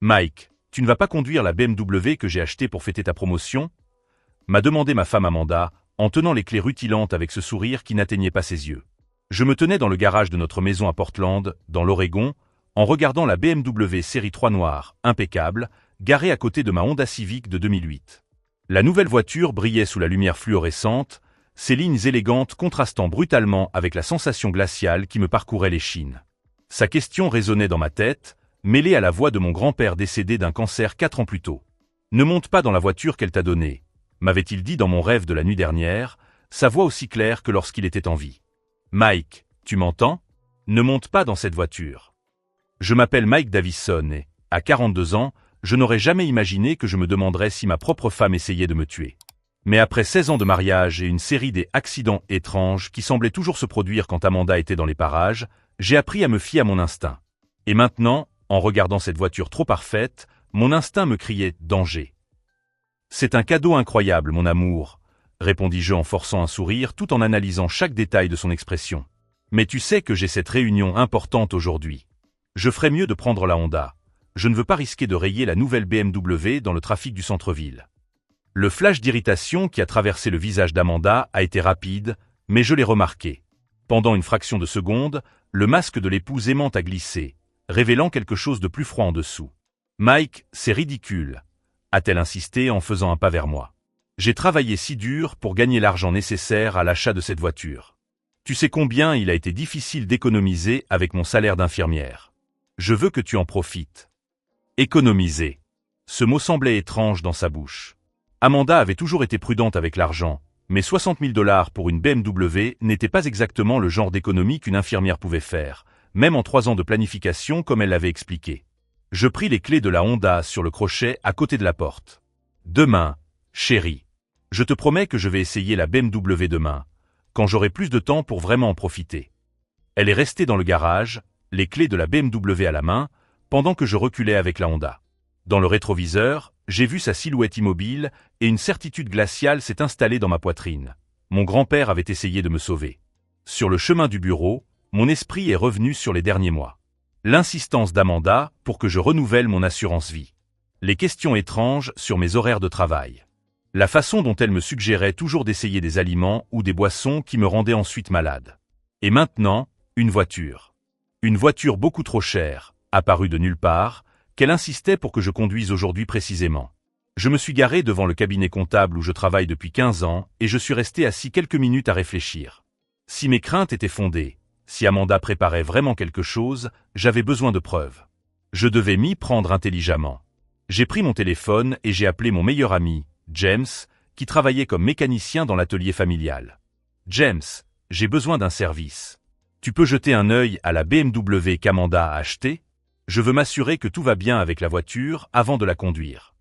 Mike, tu ne vas pas conduire la BMW que j'ai achetée pour fêter ta promotion? M'a demandé ma femme Amanda, en tenant les clés rutilantes avec ce sourire qui n'atteignait pas ses yeux. Je me tenais dans le garage de notre maison à Portland, dans l'Oregon, en regardant la BMW série 3 noire, impeccable, garée à côté de ma Honda Civic de 2008. La nouvelle voiture brillait sous la lumière fluorescente, ses lignes élégantes contrastant brutalement avec la sensation glaciale qui me parcourait l'échine. Sa question résonnait dans ma tête, mêlée à la voix de mon grand-père décédé d'un cancer 4 ans plus tôt. « Ne monte pas dans la voiture qu'elle t'a donnée », m'avait-il dit dans mon rêve de la nuit dernière, sa voix aussi claire que lorsqu'il était en vie. « Mike, tu m'entends? Ne monte pas dans cette voiture. » Je m'appelle Mike Davison et, à 42 ans, je n'aurais jamais imaginé que je me demanderais si ma propre femme essayait de me tuer. Mais après 16 ans de mariage et une série d'accidents étranges qui semblaient toujours se produire quand Amanda était dans les parages, j'ai appris à me fier à mon instinct. Et maintenant, en regardant cette voiture trop parfaite, mon instinct me criait « danger ». « C'est un cadeau incroyable, mon amour », répondis-je en forçant un sourire tout en analysant chaque détail de son expression. « Mais tu sais que j'ai cette réunion importante aujourd'hui. Je ferais mieux de prendre la Honda. Je ne veux pas risquer de rayer la nouvelle BMW dans le trafic du centre-ville. » Le flash d'irritation qui a traversé le visage d'Amanda a été rapide, mais je l'ai remarqué. Pendant une fraction de seconde, le masque de l'épouse aimante a glissé, révélant quelque chose de plus froid en dessous. « Mike, c'est ridicule », a-t-elle insisté en faisant un pas vers moi. J'ai travaillé si dur pour gagner l'argent nécessaire à l'achat de cette voiture. Tu sais combien il a été difficile d'économiser avec mon salaire d'infirmière. Je veux que tu en profites. Économiser. Ce mot semblait étrange dans sa bouche. Amanda avait toujours été prudente avec l'argent, mais 60 000 $ pour une BMW n'était pas exactement le genre d'économie qu'une infirmière pouvait faire, même en 3 ans de planification comme elle l'avait expliqué. Je pris les clés de la Honda sur le crochet à côté de la porte. Demain, chérie. Je te promets que je vais essayer la BMW demain, quand j'aurai plus de temps pour vraiment en profiter. Elle est restée dans le garage, les clés de la BMW à la main, pendant que je reculais avec la Honda. Dans le rétroviseur, j'ai vu sa silhouette immobile et une certitude glaciale s'est installée dans ma poitrine. Mon grand-père avait essayé de me sauver. Sur le chemin du bureau, mon esprit est revenu sur les derniers mois. L'insistance d'Amanda pour que je renouvelle mon assurance vie. Les questions étranges sur mes horaires de travail. La façon dont elle me suggérait toujours d'essayer des aliments ou des boissons qui me rendaient ensuite malade. Et maintenant, une voiture. Une voiture beaucoup trop chère, apparue de nulle part, qu'elle insistait pour que je conduise aujourd'hui précisément. Je me suis garé devant le cabinet comptable où je travaille depuis 15 ans et je suis resté assis quelques minutes à réfléchir. Si mes craintes étaient fondées, si Amanda préparait vraiment quelque chose, j'avais besoin de preuves. Je devais m'y prendre intelligemment. J'ai pris mon téléphone et j'ai appelé mon meilleur ami, James, qui travaillait comme mécanicien dans l'atelier familial. James, j'ai besoin d'un service. Tu peux jeter un œil à la BMW qu'Amanda a achetée? Je veux m'assurer que tout va bien avec la voiture avant de la conduire.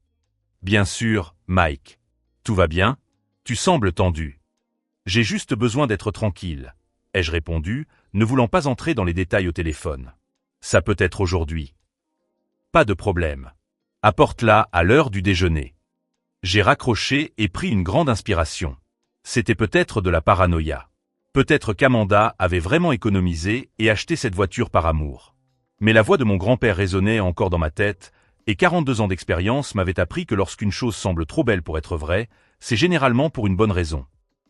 Bien sûr, Mike. Tout va bien? Tu sembles tendu. J'ai juste besoin d'être tranquille, ai-je répondu, ne voulant pas entrer dans les détails au téléphone. Ça peut être aujourd'hui. Pas de problème. Apporte-la à l'heure du déjeuner. J'ai raccroché et pris une grande inspiration. C'était peut-être de la paranoïa. Peut-être qu'Amanda avait vraiment économisé et acheté cette voiture par amour. Mais la voix de mon grand-père résonnait encore dans ma tête, et 42 ans d'expérience m'avaient appris que lorsqu'une chose semble trop belle pour être vraie, c'est généralement pour une bonne raison.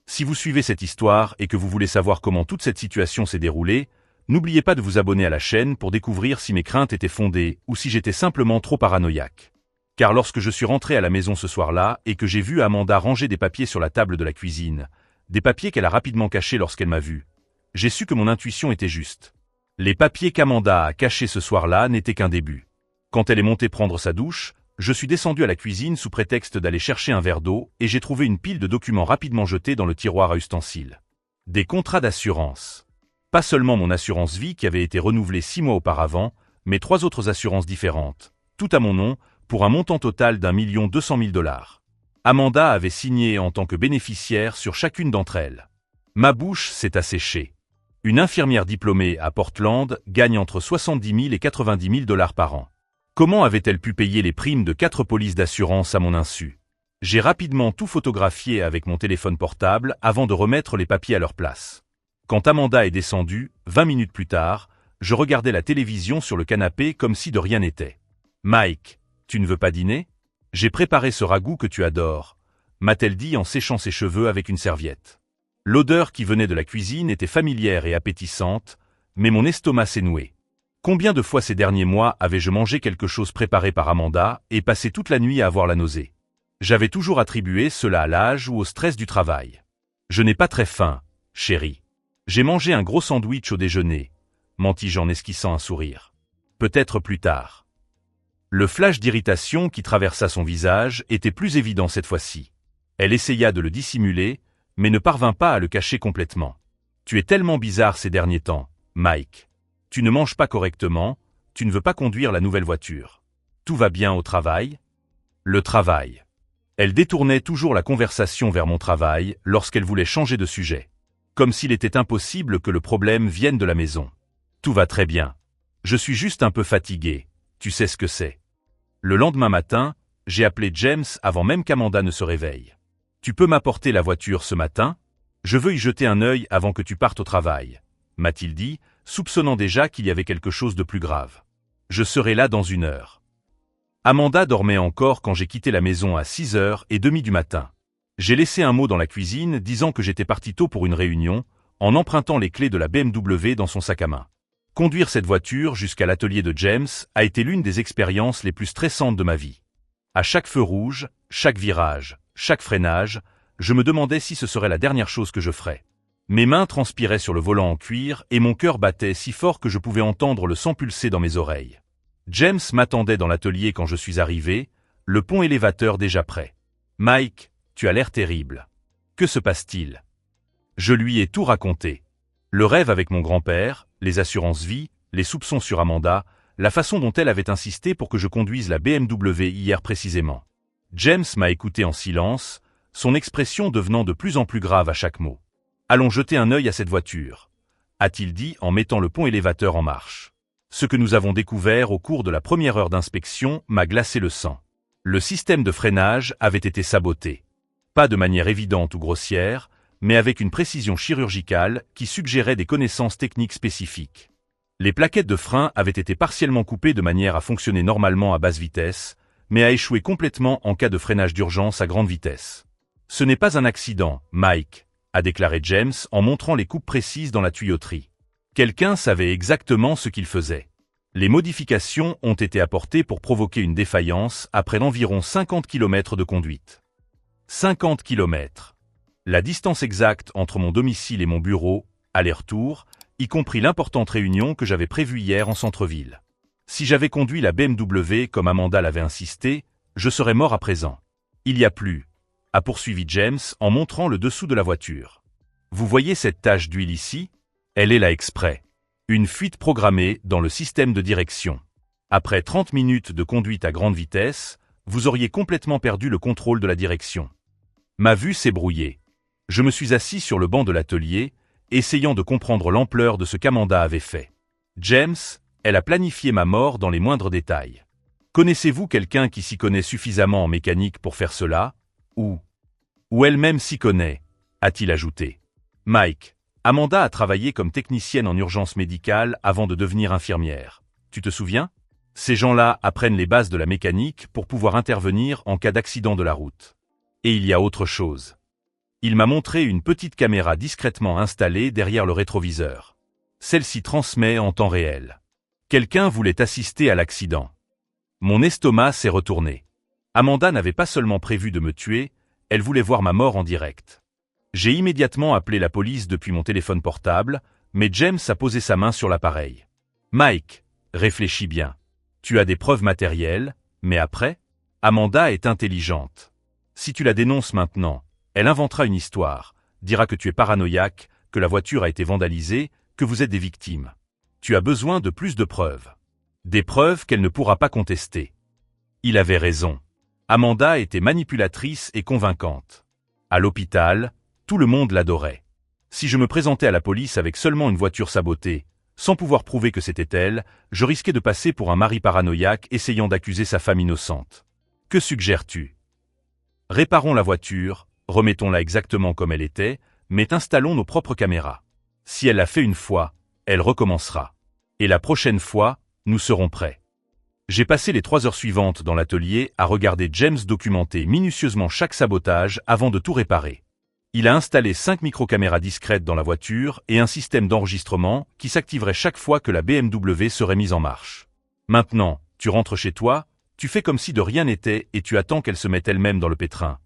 Si vous suivez cette histoire et que vous voulez savoir comment toute cette situation s'est déroulée, n'oubliez pas de vous abonner à la chaîne pour découvrir si mes craintes étaient fondées ou si j'étais simplement trop paranoïaque. Car lorsque je suis rentré à la maison ce soir-là et que j'ai vu Amanda ranger des papiers sur la table de la cuisine, des papiers qu'elle a rapidement cachés lorsqu'elle m'a vu, j'ai su que mon intuition était juste. Les papiers qu'Amanda a cachés ce soir-là n'étaient qu'un début. Quand elle est montée prendre sa douche, je suis descendu à la cuisine sous prétexte d'aller chercher un verre d'eau et j'ai trouvé une pile de documents rapidement jetés dans le tiroir à ustensiles. Des contrats d'assurance. Pas seulement mon assurance vie qui avait été renouvelée 6 mois auparavant, mais 3 autres assurances différentes, tout à mon nom, pour un montant total d'1 200 000 $. Amanda avait signé en tant que bénéficiaire sur chacune d'entre elles. Ma bouche s'est asséchée. Une infirmière diplômée à Portland gagne entre 70 000 et 90 000 $ par an. Comment avait-elle pu payer les primes de 4 polices d'assurance à mon insu? J'ai rapidement tout photographié avec mon téléphone portable avant de remettre les papiers à leur place. Quand Amanda est descendue, 20 minutes plus tard, je regardais la télévision sur le canapé comme si de rien n'était. Mike, tu ne veux pas dîner? J'ai préparé ce ragoût que tu adores, m'a-t-elle dit en séchant ses cheveux avec une serviette. L'odeur qui venait de la cuisine était familière et appétissante, mais mon estomac s'est noué. Combien de fois ces derniers mois avais-je mangé quelque chose préparé par Amanda et passé toute la nuit à avoir la nausée? J'avais toujours attribué cela à l'âge ou au stress du travail. Je n'ai pas très faim, chérie. J'ai mangé un gros sandwich au déjeuner, mentis-je en esquissant un sourire. Peut-être plus tard. Le flash d'irritation qui traversa son visage était plus évident cette fois-ci. Elle essaya de le dissimuler, mais ne parvint pas à le cacher complètement. Tu es tellement bizarre ces derniers temps, Mike. Tu ne manges pas correctement, tu ne veux pas conduire la nouvelle voiture. Tout va bien au travail? Le travail. Elle détournait toujours la conversation vers mon travail lorsqu'elle voulait changer de sujet. Comme s'il était impossible que le problème vienne de la maison. Tout va très bien. Je suis juste un peu fatigué, tu sais ce que c'est. Le lendemain matin, j'ai appelé James avant même qu'Amanda ne se réveille. Tu peux m'apporter la voiture ce matin? Je veux y jeter un œil avant que tu partes au travail, m'a-t-il dit, soupçonnant déjà qu'il y avait quelque chose de plus grave. Je serai là dans 1 heure. Amanda dormait encore quand j'ai quitté la maison à 6h30 du matin. J'ai laissé un mot dans la cuisine disant que j'étais parti tôt pour une réunion, en empruntant les clés de la BMW dans son sac à main. Conduire cette voiture jusqu'à l'atelier de James a été l'une des expériences les plus stressantes de ma vie. À chaque feu rouge, chaque virage, chaque freinage, je me demandais si ce serait la dernière chose que je ferais. Mes mains transpiraient sur le volant en cuir et mon cœur battait si fort que je pouvais entendre le sang pulser dans mes oreilles. James m'attendait dans l'atelier quand je suis arrivé, le pont élévateur déjà prêt. « Mike, tu as l'air terrible. Que se passe-t-il » Je lui ai tout raconté. Le rêve avec mon grand-père, les assurances vie, les soupçons sur Amanda, la façon dont elle avait insisté pour que je conduise la BMW hier précisément. James m'a écouté en silence, son expression devenant de plus en plus grave à chaque mot. « Allons jeter un œil à cette voiture », a-t-il dit en mettant le pont élévateur en marche. Ce que nous avons découvert au cours de la première heure d'inspection m'a glacé le sang. Le système de freinage avait été saboté. Pas de manière évidente ou grossière, mais avec une précision chirurgicale qui suggérait des connaissances techniques spécifiques. Les plaquettes de frein avaient été partiellement coupées de manière à fonctionner normalement à basse vitesse, mais à échouer complètement en cas de freinage d'urgence à grande vitesse. « Ce n'est pas un accident, Mike », a déclaré James en montrant les coupes précises dans la tuyauterie. Quelqu'un savait exactement ce qu'il faisait. Les modifications ont été apportées pour provoquer une défaillance après environ 50 km de conduite. 50 km. La distance exacte entre mon domicile et mon bureau, aller-retour, y compris l'importante réunion que j'avais prévue hier en centre-ville. Si j'avais conduit la BMW comme Amanda l'avait insisté, je serais mort à présent. Il y a plus, a poursuivi James en montrant le dessous de la voiture. Vous voyez cette tache d'huile ici? Elle est là exprès. Une fuite programmée dans le système de direction. Après 30 minutes de conduite à grande vitesse, vous auriez complètement perdu le contrôle de la direction. Ma vue s'est brouillée. Je me suis assis sur le banc de l'atelier, essayant de comprendre l'ampleur de ce qu'Amanda avait fait. James, elle a planifié ma mort dans les moindres détails. Connaissez-vous quelqu'un qui s'y connaît suffisamment en mécanique pour faire cela? Ou elle-même s'y connaît, a-t-il ajouté. Mike, Amanda a travaillé comme technicienne en urgence médicale avant de devenir infirmière. Tu te souviens? Ces gens-là apprennent les bases de la mécanique pour pouvoir intervenir en cas d'accident de la route. Et il y a autre chose. Il m'a montré une petite caméra discrètement installée derrière le rétroviseur. Celle-ci transmet en temps réel. Quelqu'un voulait assister à l'accident. Mon estomac s'est retourné. Amanda n'avait pas seulement prévu de me tuer, elle voulait voir ma mort en direct. J'ai immédiatement appelé la police depuis mon téléphone portable, mais James a posé sa main sur l'appareil. Mike, réfléchis bien. Tu as des preuves matérielles, mais après? Amanda est intelligente. Si tu la dénonces maintenant, elle inventera une histoire, dira que tu es paranoïaque, que la voiture a été vandalisée, que vous êtes des victimes. Tu as besoin de plus de preuves. Des preuves qu'elle ne pourra pas contester. Il avait raison. Amanda était manipulatrice et convaincante. À l'hôpital, tout le monde l'adorait. Si je me présentais à la police avec seulement une voiture sabotée, sans pouvoir prouver que c'était elle, je risquais de passer pour un mari paranoïaque essayant d'accuser sa femme innocente. Que suggères-tu? Réparons la voiture, remettons-la exactement comme elle était, mais installons nos propres caméras. Si elle l'a fait une fois, elle recommencera. Et la prochaine fois, nous serons prêts. J'ai passé les 3 heures suivantes dans l'atelier à regarder James documenter minutieusement chaque sabotage avant de tout réparer. Il a installé 5 microcaméras discrètes dans la voiture et un système d'enregistrement qui s'activerait chaque fois que la BMW serait mise en marche. Maintenant, tu rentres chez toi, tu fais comme si de rien n'était et tu attends qu'elle se mette elle-même dans le pétrin,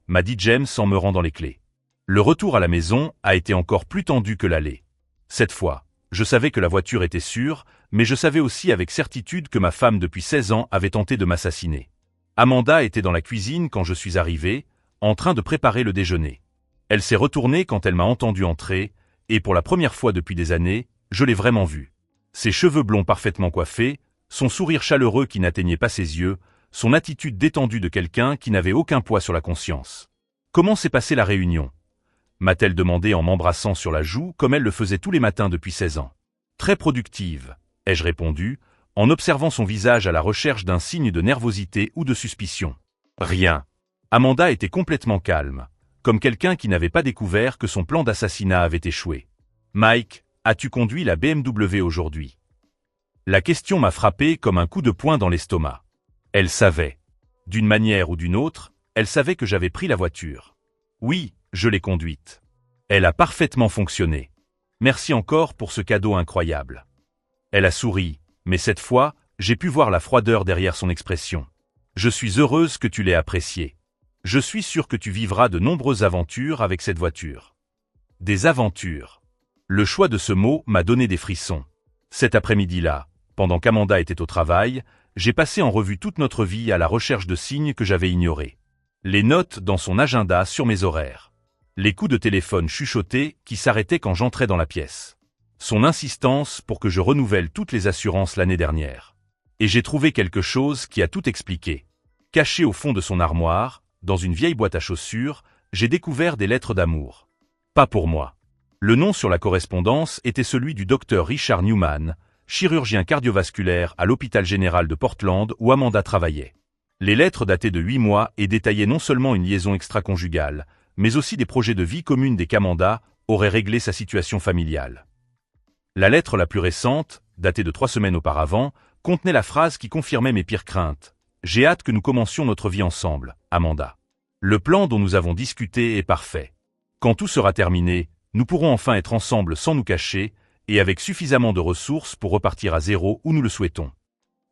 m'a dit James en me rendant les clés. Le retour à la maison a été encore plus tendu que l'aller. Cette fois, je savais que la voiture était sûre, mais je savais aussi avec certitude que ma femme depuis 16 ans avait tenté de m'assassiner. Amanda était dans la cuisine quand je suis arrivé, en train de préparer le déjeuner. Elle s'est retournée quand elle m'a entendu entrer, et pour la première fois depuis des années, je l'ai vraiment vue. Ses cheveux blonds parfaitement coiffés, son sourire chaleureux qui n'atteignait pas ses yeux, son attitude détendue de quelqu'un qui n'avait aucun poids sur la conscience. « Comment s'est passée la réunion ?» m'a-t-elle demandé en m'embrassant sur la joue comme elle le faisait tous les matins depuis 16 ans. « Très productive », ai-je répondu, en observant son visage à la recherche d'un signe de nervosité ou de suspicion. Rien. Amanda était complètement calme, comme quelqu'un qui n'avait pas découvert que son plan d'assassinat avait échoué. « Mike, as-tu conduit la BMW aujourd'hui ?» La question m'a frappé comme un coup de poing dans l'estomac. Elle savait. D'une manière ou d'une autre, elle savait que j'avais pris la voiture. Oui, je l'ai conduite. Elle a parfaitement fonctionné. Merci encore pour ce cadeau incroyable. Elle a souri, mais cette fois, j'ai pu voir la froideur derrière son expression. Je suis heureuse que tu l'aies appréciée. Je suis sûr que tu vivras de nombreuses aventures avec cette voiture. Des aventures. Le choix de ce mot m'a donné des frissons. Cet après-midi-là, pendant qu'Amanda était au travail, j'ai passé en revue toute notre vie à la recherche de signes que j'avais ignorés. Les notes dans son agenda sur mes horaires. Les coups de téléphone chuchotés qui s'arrêtaient quand j'entrais dans la pièce. Son insistance pour que je renouvelle toutes les assurances l'année dernière. Et j'ai trouvé quelque chose qui a tout expliqué. Caché au fond de son armoire, dans une vieille boîte à chaussures, j'ai découvert des lettres d'amour. Pas pour moi. Le nom sur la correspondance était celui du docteur Richard Newman, chirurgien cardiovasculaire à l'hôpital général de Portland où Amanda travaillait. Les lettres dataient de 8 mois et détaillaient non seulement une liaison extra-conjugale, mais aussi des projets de vie commune dès qu'Amanda aurait réglé sa situation familiale. La lettre la plus récente, datée de 3 semaines auparavant, contenait la phrase qui confirmait mes pires craintes. « J'ai hâte que nous commencions notre vie ensemble, Amanda. Le plan dont nous avons discuté est parfait. Quand tout sera terminé, nous pourrons enfin être ensemble sans nous cacher et avec suffisamment de ressources pour repartir à zéro où nous le souhaitons. »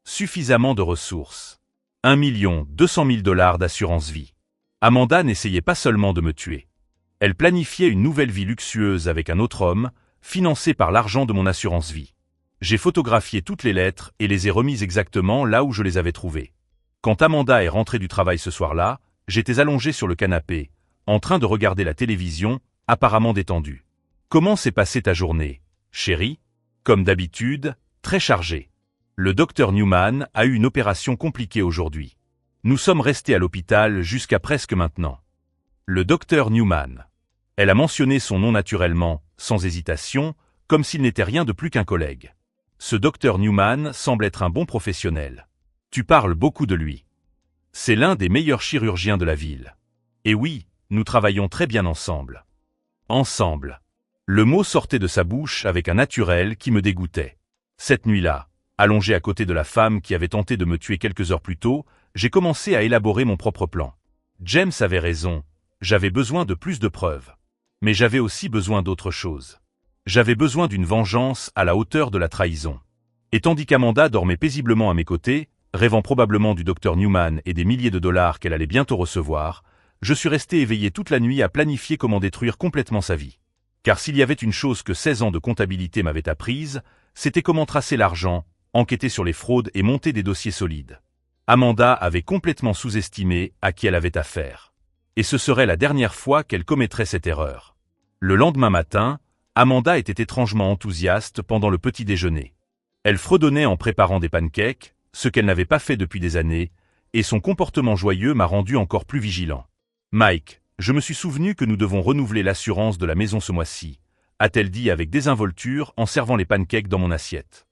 Suffisamment de ressources. 1 200 000 $ d'assurance vie. Amanda n'essayait pas seulement de me tuer. Elle planifiait une nouvelle vie luxueuse avec un autre homme, financée par l'argent de mon assurance vie. J'ai photographié toutes les lettres et les ai remises exactement là où je les avais trouvées. Quand Amanda est rentrée du travail ce soir-là, j'étais allongé sur le canapé, en train de regarder la télévision, apparemment détendu. « Comment s'est passée ta journée, chérie ?» Comme d'habitude, très chargée. Le docteur Newman a eu une opération compliquée aujourd'hui. Nous sommes restés à l'hôpital jusqu'à presque maintenant. Le docteur Newman. Elle a mentionné son nom naturellement, sans hésitation, comme s'il n'était rien de plus qu'un collègue. Ce docteur Newman semble être un bon professionnel. Tu parles beaucoup de lui. C'est l'un des meilleurs chirurgiens de la ville. Et oui, nous travaillons très bien ensemble. Ensemble. Le mot sortait de sa bouche avec un naturel qui me dégoûtait. Cette nuit-là, allongé à côté de la femme qui avait tenté de me tuer quelques heures plus tôt, j'ai commencé à élaborer mon propre plan. James avait raison, j'avais besoin de plus de preuves. Mais j'avais aussi besoin d'autre chose. J'avais besoin d'une vengeance à la hauteur de la trahison. Et tandis qu'Amanda dormait paisiblement à mes côtés, rêvant probablement du docteur Newman et des milliers de dollars qu'elle allait bientôt recevoir, je suis resté éveillé toute la nuit à planifier comment détruire complètement sa vie. Car s'il y avait une chose que 16 ans de comptabilité m'avaient apprise, c'était comment tracer l'argent, enquêter sur les fraudes et monter des dossiers solides. Amanda avait complètement sous-estimé à qui elle avait affaire. Et ce serait la dernière fois qu'elle commettrait cette erreur. Le lendemain matin, Amanda était étrangement enthousiaste pendant le petit déjeuner. Elle fredonnait en préparant des pancakes, ce qu'elle n'avait pas fait depuis des années, et son comportement joyeux m'a rendu encore plus vigilant. « Mike, je me suis souvenu que nous devons renouveler l'assurance de la maison ce mois-ci, » a-t-elle dit avec désinvolture en servant les pancakes dans mon assiette.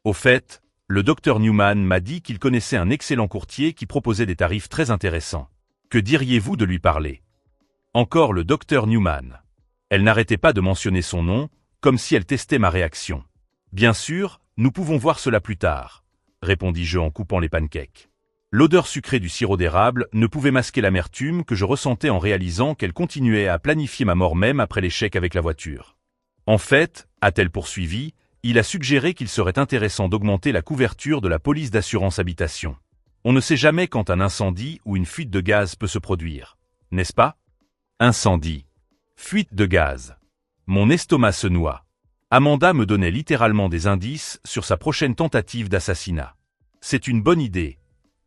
Au fait, le docteur Newman m'a dit qu'il connaissait un excellent courtier qui proposait des tarifs très intéressants. Que diriez-vous de lui parler? Encore le docteur Newman. Elle n'arrêtait pas de mentionner son nom, comme si elle testait ma réaction. Bien sûr, nous pouvons voir cela plus tard. répondis-je en coupant les pancakes. L'odeur sucrée du sirop d'érable ne pouvait masquer l'amertume que je ressentais en réalisant qu'elle continuait à planifier ma mort même après l'échec avec la voiture. En fait, a-t-elle poursuivi, il a suggéré qu'il serait intéressant d'augmenter la couverture de la police d'assurance habitation. On ne sait jamais quand un incendie ou une fuite de gaz peut se produire, n'est-ce pas? Incendie. Fuite de gaz. Mon estomac se noie. Amanda me donnait littéralement des indices sur sa prochaine tentative d'assassinat. C'est une bonne idée,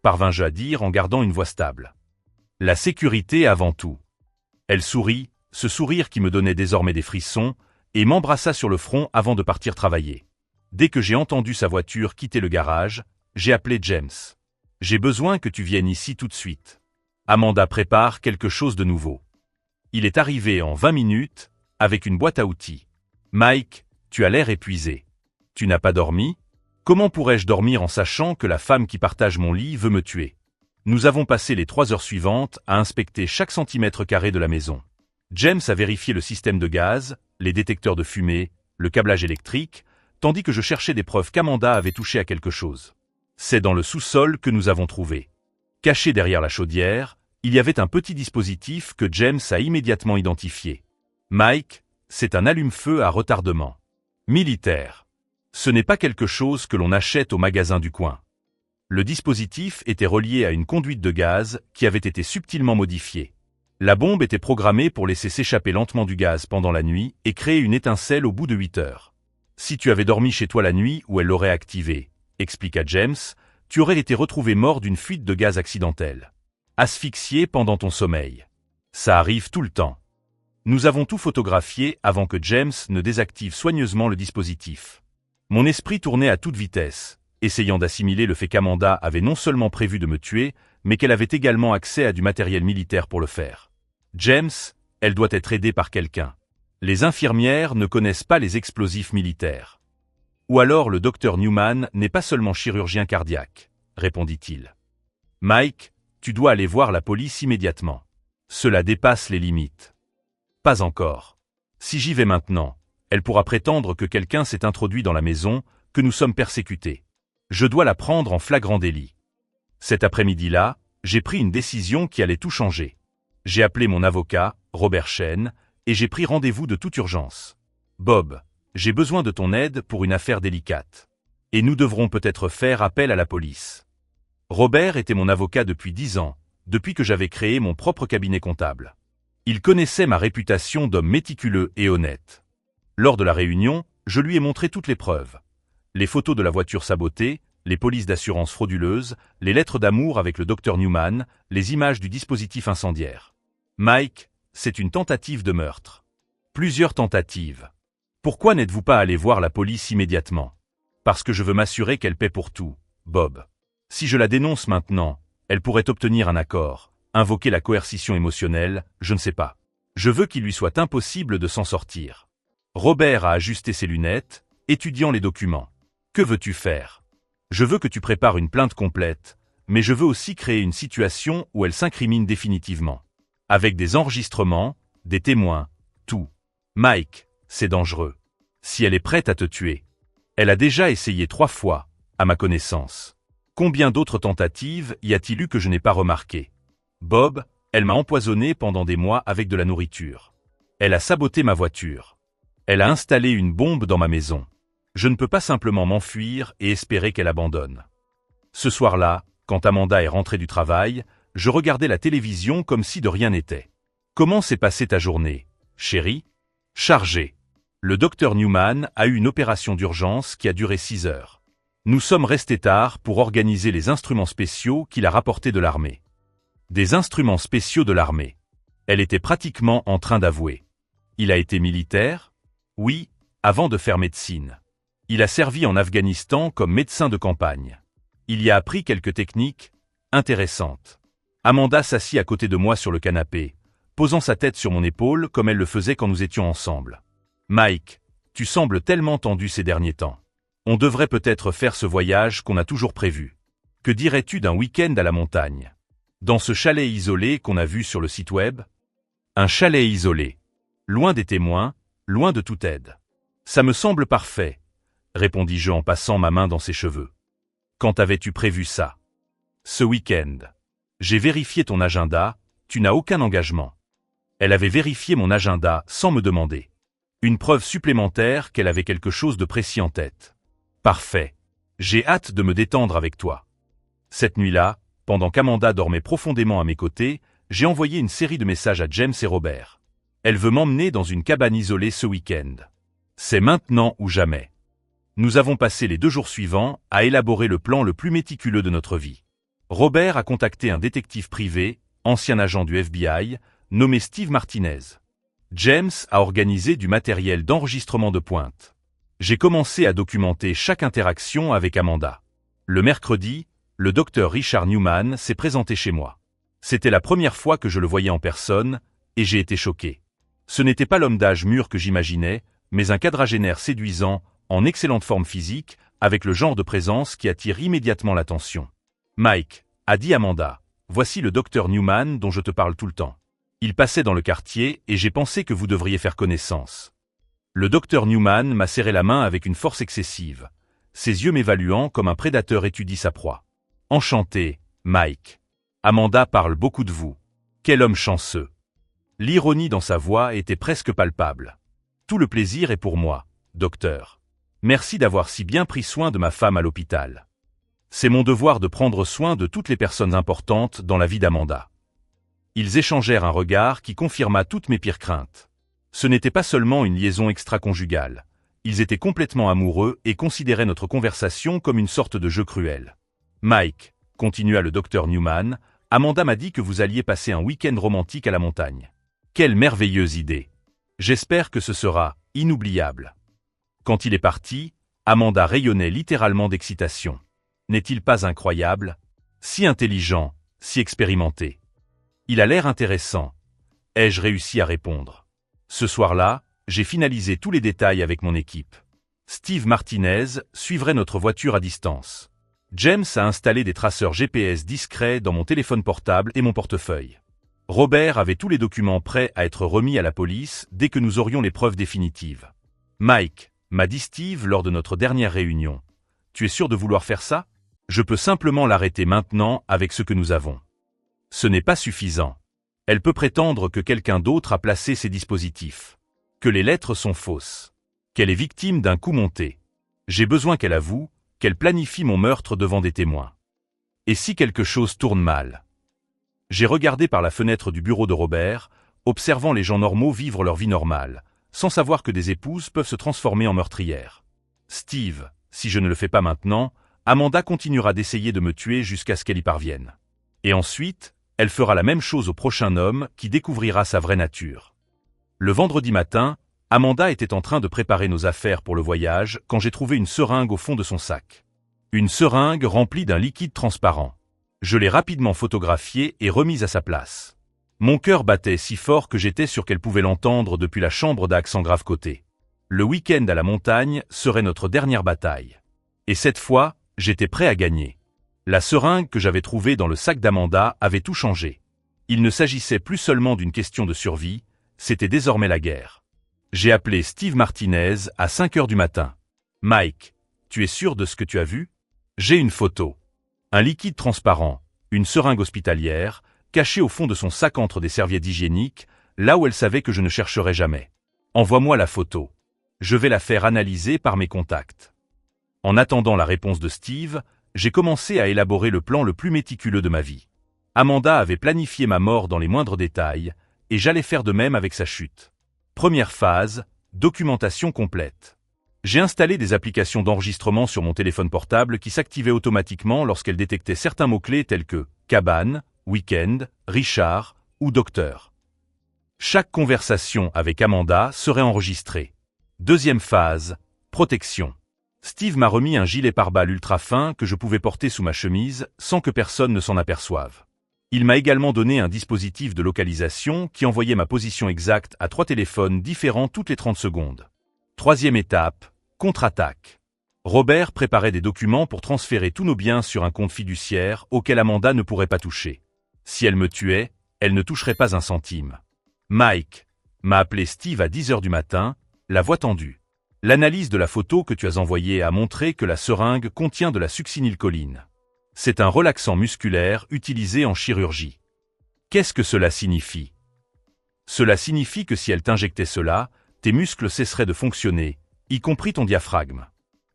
parvins-je à dire en gardant une voix stable. La sécurité avant tout. Elle sourit, ce sourire qui me donnait désormais des frissons, et m'embrassa sur le front avant de partir travailler. Dès que j'ai entendu sa voiture quitter le garage, j'ai appelé James. J'ai besoin que tu viennes ici tout de suite. Amanda prépare quelque chose de nouveau. Il est arrivé en 20 minutes, avec une boîte à outils. Mike, tu as l'air épuisé. Tu n'as pas dormi? Comment pourrais-je dormir en sachant que la femme qui partage mon lit veut me tuer? Nous avons passé les 3 heures suivantes à inspecter chaque centimètre carré de la maison. James a vérifié le système de gaz, les détecteurs de fumée, le câblage électrique, tandis que je cherchais des preuves qu'Amanda avait touché à quelque chose. C'est dans le sous-sol que nous avons trouvé. Caché derrière la chaudière, il y avait un petit dispositif que James a immédiatement identifié. Mike, c'est un allume-feu à retardement. Militaire. Ce n'est pas quelque chose que l'on achète au magasin du coin. Le dispositif était relié à une conduite de gaz qui avait été subtilement modifiée. La bombe était programmée pour laisser s'échapper lentement du gaz pendant la nuit et créer une étincelle au bout de 8 heures. Si tu avais dormi chez toi la nuit où elle l'aurait activée, expliqua James, tu aurais été retrouvé mort d'une fuite de gaz accidentelle. Asphyxié pendant ton sommeil. Ça arrive tout le temps. Nous avons tout photographié avant que James ne désactive soigneusement le dispositif. Mon esprit tournait à toute vitesse, essayant d'assimiler le fait qu'Amanda avait non seulement prévu de me tuer, mais qu'elle avait également accès à du matériel militaire pour le faire. James, elle doit être aidée par quelqu'un. Les infirmières ne connaissent pas les explosifs militaires. Ou alors le docteur Newman n'est pas seulement chirurgien cardiaque, répondit-il. Mike, tu dois aller voir la police immédiatement. Cela dépasse les limites. Pas encore. Si j'y vais maintenant, elle pourra prétendre que quelqu'un s'est introduit dans la maison, que nous sommes persécutés. Je dois la prendre en flagrant délit. Cet après-midi-là, j'ai pris une décision qui allait tout changer. J'ai appelé mon avocat, Robert Chen, et j'ai pris rendez-vous de toute urgence. Bob, j'ai besoin de ton aide pour une affaire délicate. Et nous devrons peut-être faire appel à la police. Robert était mon avocat depuis 10 ans, depuis que j'avais créé mon propre cabinet comptable. Il connaissait ma réputation d'homme méticuleux et honnête. Lors de la réunion, je lui ai montré toutes les preuves. Les photos de la voiture sabotée, les polices d'assurance frauduleuses, les lettres d'amour avec le docteur Newman, les images du dispositif incendiaire. Mike, c'est une tentative de meurtre. Plusieurs tentatives. Pourquoi n'êtes-vous pas allé voir la police immédiatement? Parce que je veux m'assurer qu'elle paie pour tout, Bob. Si je la dénonce maintenant, elle pourrait obtenir un accord, invoquer la coercition émotionnelle, je ne sais pas. Je veux qu'il lui soit impossible de s'en sortir. Robert a ajusté ses lunettes, étudiant les documents. Que veux-tu faire? Je veux que tu prépares une plainte complète, mais je veux aussi créer une situation où elle s'incrimine définitivement. Avec des enregistrements, des témoins, tout. Mike, c'est dangereux. Si elle est prête à te tuer. Elle a déjà essayé 3 fois, à ma connaissance. Combien d'autres tentatives y a-t-il eu que je n'ai pas remarqué? Bob, elle m'a empoisonné pendant des mois avec de la nourriture. Elle a saboté ma voiture. Elle a installé une bombe dans ma maison. Je ne peux pas simplement m'enfuir et espérer qu'elle abandonne. Ce soir-là, quand Amanda est rentrée du travail, je regardais la télévision comme si de rien n'était. Comment s'est passée ta journée, chérie? Chargée. Le docteur Newman a eu une opération d'urgence qui a duré 6 heures. Nous sommes restés tard pour organiser les instruments spéciaux qu'il a rapportés de l'armée. Des instruments spéciaux de l'armée. Elle était pratiquement en train d'avouer. Il a été militaire? Oui, avant de faire médecine. Il a servi en Afghanistan comme médecin de campagne. Il y a appris quelques techniques intéressantes. Amanda s'assit à côté de moi sur le canapé, posant sa tête sur mon épaule comme elle le faisait quand nous étions ensemble. Mike, tu sembles tellement tendu ces derniers temps. On devrait peut-être faire ce voyage qu'on a toujours prévu. Que dirais-tu d'un week-end à la montagne? Dans ce chalet isolé qu'on a vu sur le site web? Un chalet isolé. Loin des témoins, loin de toute aide. Ça me semble parfait, répondis-je en passant ma main dans ses cheveux. Quand avais-tu prévu ça? Ce week-end. J'ai vérifié ton agenda, tu n'as aucun engagement. Elle avait vérifié mon agenda sans me demander. Une preuve supplémentaire qu'elle avait quelque chose de précis en tête. Parfait. J'ai hâte de me détendre avec toi. Cette nuit-là, pendant qu'Amanda dormait profondément à mes côtés, j'ai envoyé une série de messages à James et Robert. Elle veut m'emmener dans une cabane isolée ce week-end. C'est maintenant ou jamais. Nous avons passé les 2 jours suivants à élaborer le plan le plus méticuleux de notre vie. Robert a contacté un détective privé, ancien agent du FBI, nommé Steve Martinez. James a organisé du matériel d'enregistrement de pointe. J'ai commencé à documenter chaque interaction avec Amanda. Le mercredi, le docteur Richard Newman s'est présenté chez moi. C'était la première fois que je le voyais en personne, et j'ai été choqué. Ce n'était pas l'homme d'âge mûr que j'imaginais, mais un quadragénaire séduisant, en excellente forme physique, avec le genre de présence qui attire immédiatement l'attention. « Mike », a dit Amanda, « voici le docteur Newman dont je te parle tout le temps. Il passait dans le quartier et j'ai pensé que vous devriez faire connaissance. » Le docteur Newman m'a serré la main avec une force excessive, ses yeux m'évaluant comme un prédateur étudie sa proie. « Enchanté, Mike. Amanda parle beaucoup de vous. Quel homme chanceux. » L'ironie dans sa voix était presque palpable. « Tout le plaisir est pour moi, docteur. Merci d'avoir si bien pris soin de ma femme à l'hôpital. C'est mon devoir de prendre soin de toutes les personnes importantes dans la vie d'Amanda. » Ils échangèrent un regard qui confirma toutes mes pires craintes. Ce n'était pas seulement une liaison extra-conjugale. Ils étaient complètement amoureux et considéraient notre conversation comme une sorte de jeu cruel. « Mike, » continua le docteur Newman, « Amanda m'a dit que vous alliez passer un week-end romantique à la montagne. Quelle merveilleuse idée. J'espère que ce sera inoubliable. » Quand il est parti, Amanda rayonnait littéralement d'excitation. N'est-il pas incroyable? Si intelligent, si expérimenté. Il a l'air intéressant. Ai-je réussi à répondre? Ce soir-là, j'ai finalisé tous les détails avec mon équipe. Steve Martinez suivrait notre voiture à distance. James a installé des traceurs GPS discrets dans mon téléphone portable et mon portefeuille. Robert avait tous les documents prêts à être remis à la police dès que nous aurions les preuves définitives. « Mike », m'a dit Steve lors de notre dernière réunion, « tu es sûr de vouloir faire ça? Je peux simplement l'arrêter maintenant avec ce que nous avons. » Ce n'est pas suffisant. Elle peut prétendre que quelqu'un d'autre a placé ces dispositifs, que les lettres sont fausses, qu'elle est victime d'un coup monté. J'ai besoin qu'elle avoue, qu'elle planifie mon meurtre devant des témoins. Et si quelque chose tourne mal? J'ai regardé par la fenêtre du bureau de Robert, observant les gens normaux vivre leur vie normale, sans savoir que des épouses peuvent se transformer en meurtrières. Steve, si je ne le fais pas maintenant, Amanda continuera d'essayer de me tuer jusqu'à ce qu'elle y parvienne. Et ensuite, elle fera la même chose au prochain homme qui découvrira sa vraie nature. Le vendredi matin, Amanda était en train de préparer nos affaires pour le voyage quand j'ai trouvé une seringue au fond de son sac. Une seringue remplie d'un liquide transparent. Je l'ai rapidement photographiée et remise à sa place. Mon cœur battait si fort que j'étais sûr qu'elle pouvait l'entendre depuis la chambre d'Accent grave côté. Le week-end à la montagne serait notre dernière bataille. Et cette fois, j'étais prêt à gagner. La seringue que j'avais trouvée dans le sac d'Amanda avait tout changé. Il ne s'agissait plus seulement d'une question de survie, c'était désormais la guerre. J'ai appelé Steve Martinez à 5 heures du matin. « Mike, tu es sûr de ce que tu as vu? J'ai une photo. Un liquide transparent, une seringue hospitalière, cachée au fond de son sac entre des serviettes hygiéniques, là où elle savait que je ne chercherais jamais. Envoie-moi la photo. Je vais la faire analyser par mes contacts. » En attendant la réponse de Steve, j'ai commencé à élaborer le plan le plus méticuleux de ma vie. Amanda avait planifié ma mort dans les moindres détails, et j'allais faire de même avec sa chute. Première phase, documentation complète. J'ai installé des applications d'enregistrement sur mon téléphone portable qui s'activaient automatiquement lorsqu'elles détectaient certains mots-clés tels que « cabane »,« week-end »,« Richard » ou « docteur ». Chaque conversation avec Amanda serait enregistrée. Deuxième phase, protection. Steve m'a remis un gilet pare-balles ultra fin que je pouvais porter sous ma chemise sans que personne ne s'en aperçoive. Il m'a également donné un dispositif de localisation qui envoyait ma position exacte à 3 téléphones différents toutes les 30 secondes. Troisième étape, contre-attaque. Robert préparait des documents pour transférer tous nos biens sur un compte fiduciaire auquel Amanda ne pourrait pas toucher. Si elle me tuait, elle ne toucherait pas un centime. Mike, m'a appelé Steve à 10 heures du matin, la voix tendue. L'analyse de la photo que tu as envoyée a montré que la seringue contient de la succinylcholine. C'est un relaxant musculaire utilisé en chirurgie. Qu'est-ce que cela signifie? Cela signifie que si elle t'injectait cela, tes muscles cesseraient de fonctionner, y compris ton diaphragme.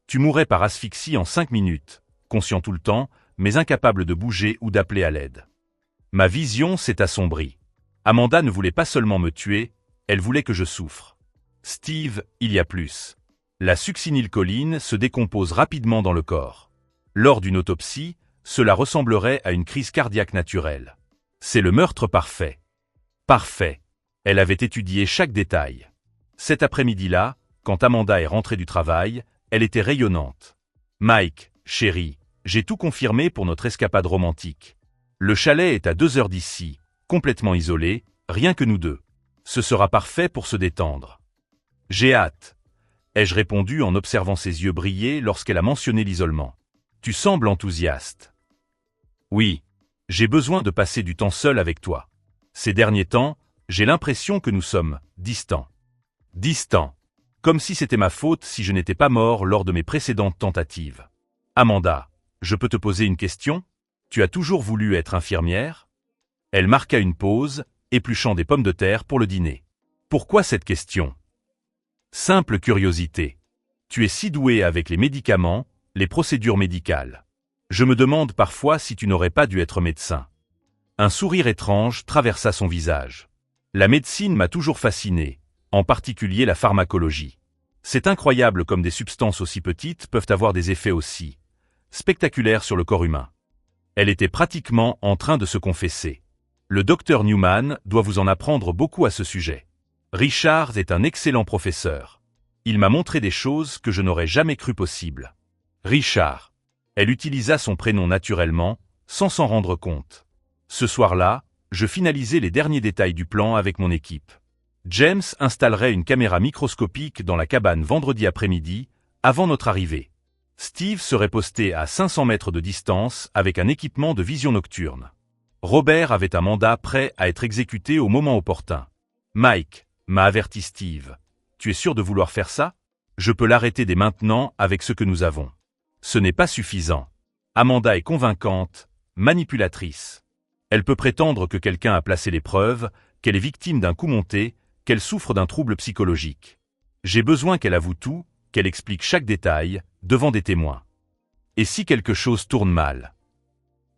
Tu mourrais par asphyxie en 5 minutes, conscient tout le temps, mais incapable de bouger ou d'appeler à l'aide. Ma vision s'est assombrie. Amanda ne voulait pas seulement me tuer, elle voulait que je souffre. Steve, il y a plus. La succinylcholine se décompose rapidement dans le corps. Lors d'une autopsie, cela ressemblerait à une crise cardiaque naturelle. C'est le meurtre parfait. Parfait. Elle avait étudié chaque détail. Cet après-midi-là, quand Amanda est rentrée du travail, elle était rayonnante. Mike, chérie, j'ai tout confirmé pour notre escapade romantique. Le chalet est à 2 heures d'ici, complètement isolé, rien que nous deux. Ce sera parfait pour se détendre. J'ai hâte. Ai-je répondu en observant ses yeux briller lorsqu'elle a mentionné l'isolement. Tu sembles enthousiaste. Oui. J'ai besoin de passer du temps seul avec toi. Ces derniers temps, j'ai l'impression que nous sommes distants. Distants. Comme si c'était ma faute si je n'étais pas mort lors de mes précédentes tentatives. Amanda, je peux te poser une question? Tu as toujours voulu être infirmière? Elle marqua une pause, épluchant des pommes de terre pour le dîner. Pourquoi cette question? Simple curiosité. Tu es si doué avec les médicaments, les procédures médicales. Je me demande parfois si tu n'aurais pas dû être médecin. Un sourire étrange traversa son visage. La médecine m'a toujours fasciné, en particulier la pharmacologie. C'est incroyable comme des substances aussi petites peuvent avoir des effets aussi spectaculaires sur le corps humain. Elle était pratiquement en train de se confesser. Le docteur Newman doit vous en apprendre beaucoup à ce sujet. Richard est un excellent professeur. Il m'a montré des choses que je n'aurais jamais cru possibles. Richard. Elle utilisa son prénom naturellement, sans s'en rendre compte. Ce soir-là, je finalisais les derniers détails du plan avec mon équipe. James installerait une caméra microscopique dans la cabane vendredi après-midi, avant notre arrivée. Steve serait posté à 500 mètres de distance avec un équipement de vision nocturne. Robert avait un mandat prêt à être exécuté au moment opportun. Mike, m'a averti Steve. Tu es sûr de vouloir faire ça? Je peux l'arrêter dès maintenant avec ce que nous avons. Ce n'est pas suffisant. Amanda est convaincante, manipulatrice. Elle peut prétendre que quelqu'un a placé les preuves, qu'elle est victime d'un coup monté, qu'elle souffre d'un trouble psychologique. J'ai besoin qu'elle avoue tout, qu'elle explique chaque détail, devant des témoins. Et si quelque chose tourne mal?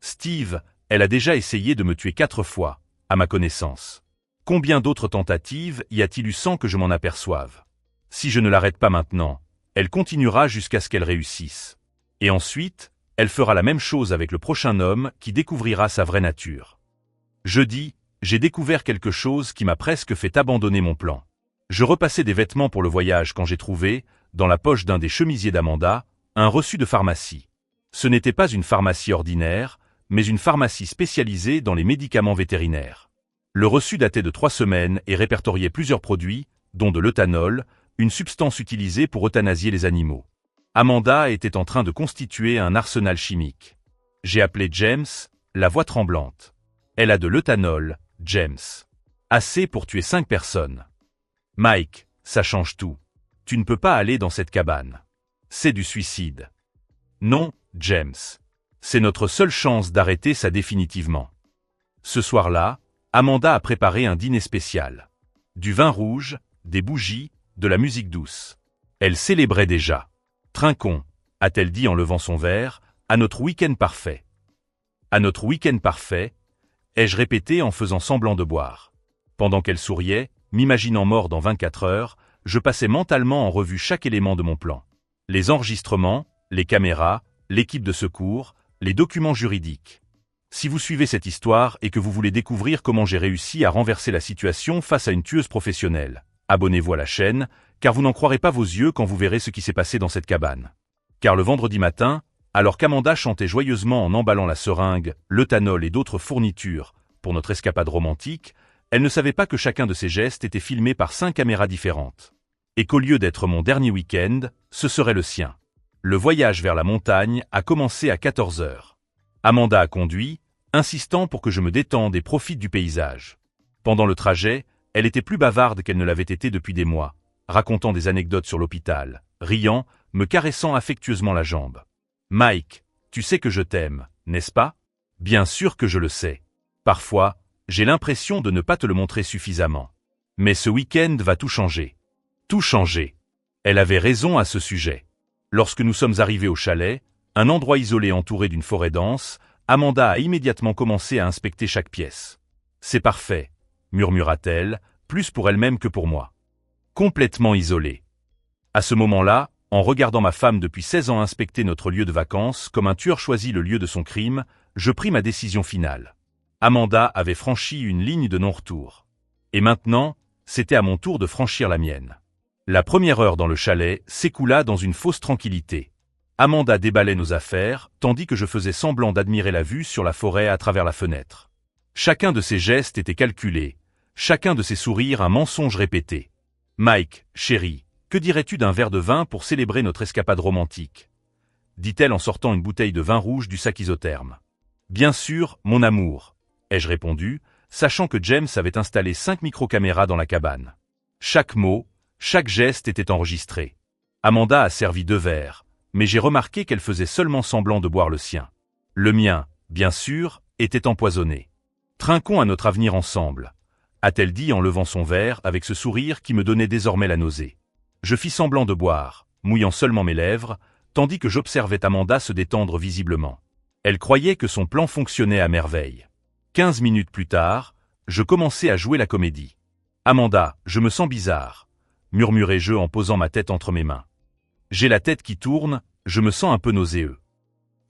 Steve, elle a déjà essayé de me tuer 4 fois, à ma connaissance. Combien d'autres tentatives y a-t-il eu sans que je m'en aperçoive? Si je ne l'arrête pas maintenant, elle continuera jusqu'à ce qu'elle réussisse. Et ensuite, elle fera la même chose avec le prochain homme qui découvrira sa vraie nature. Jeudi, j'ai découvert quelque chose qui m'a presque fait abandonner mon plan. Je repassais des vêtements pour le voyage quand j'ai trouvé, dans la poche d'un des chemisiers d'Amanda, un reçu de pharmacie. Ce n'était pas une pharmacie ordinaire, mais une pharmacie spécialisée dans les médicaments vétérinaires. Le reçu datait de 3 semaines et répertoriait plusieurs produits, dont de l'eutanol, une substance utilisée pour euthanasier les animaux. Amanda était en train de constituer un arsenal chimique. J'ai appelé James, la voix tremblante. Elle a de l'eutanol, James. Assez pour tuer 5 personnes. Mike, ça change tout. Tu ne peux pas aller dans cette cabane. C'est du suicide. Non, James. C'est notre seule chance d'arrêter ça définitivement. Ce soir-là, Amanda a préparé un dîner spécial. Du vin rouge, des bougies, de la musique douce. Elle célébrait déjà. Trinquons, a-t-elle dit en levant son verre, à notre week-end parfait. À notre week-end parfait, ai-je répété en faisant semblant de boire. Pendant qu'elle souriait, m'imaginant mort dans 24 heures, je passais mentalement en revue chaque élément de mon plan. Les enregistrements, les caméras, l'équipe de secours, les documents juridiques. Si vous suivez cette histoire et que vous voulez découvrir comment j'ai réussi à renverser la situation face à une tueuse professionnelle, abonnez-vous à la chaîne, car vous n'en croirez pas vos yeux quand vous verrez ce qui s'est passé dans cette cabane. Car le vendredi matin, alors qu'Amanda chantait joyeusement en emballant la seringue, l'eutanol et d'autres fournitures pour notre escapade romantique, elle ne savait pas que chacun de ses gestes était filmé par 5 caméras différentes. Et qu'au lieu d'être mon dernier week-end, ce serait le sien. Le voyage vers la montagne a commencé à 14 heures. Amanda a conduit, insistant pour que je me détende et profite du paysage. Pendant le trajet, elle était plus bavarde qu'elle ne l'avait été depuis des mois, racontant des anecdotes sur l'hôpital, riant, me caressant affectueusement la jambe. « Mike, tu sais que je t'aime, n'est-ce pas ? » « Bien sûr que je le sais. Parfois, j'ai l'impression de ne pas te le montrer suffisamment. Mais ce week-end va tout changer. » Tout changer. Elle avait raison à ce sujet. Lorsque nous sommes arrivés au chalet, un endroit isolé entouré d'une forêt dense, Amanda a immédiatement commencé à inspecter chaque pièce. « C'est parfait, » murmura-t-elle, plus pour elle-même que pour moi. Complètement isolé. À ce moment-là, en regardant ma femme depuis 16 ans inspecter notre lieu de vacances comme un tueur choisit le lieu de son crime, je pris ma décision finale. Amanda avait franchi une ligne de non-retour. Et maintenant, c'était à mon tour de franchir la mienne. La première heure dans le chalet s'écoula dans une fausse tranquillité. Amanda déballait nos affaires, tandis que je faisais semblant d'admirer la vue sur la forêt à travers la fenêtre. Chacun de ses gestes était calculé, chacun de ses sourires un mensonge répété. « Mike, chéri, que dirais-tu d'un verre de vin pour célébrer notre escapade romantique ?» dit-elle en sortant une bouteille de vin rouge du sac isotherme. « Bien sûr, mon amour, » ai-je répondu, sachant que James avait installé 5 micro-caméras dans la cabane. Chaque mot, chaque geste était enregistré. Amanda a servi 2 verres, mais j'ai remarqué qu'elle faisait seulement semblant de boire le sien. Le mien, bien sûr, était empoisonné. « Trinquons à notre avenir ensemble », a-t-elle dit en levant son verre avec ce sourire qui me donnait désormais la nausée. Je fis semblant de boire, mouillant seulement mes lèvres, tandis que j'observais Amanda se détendre visiblement. Elle croyait que son plan fonctionnait à merveille. 15 minutes plus tard, je commençais à jouer la comédie. « Amanda, je me sens bizarre », murmurai-je en posant ma tête entre mes mains. « J'ai la tête qui tourne, je me sens un peu nauséeux. »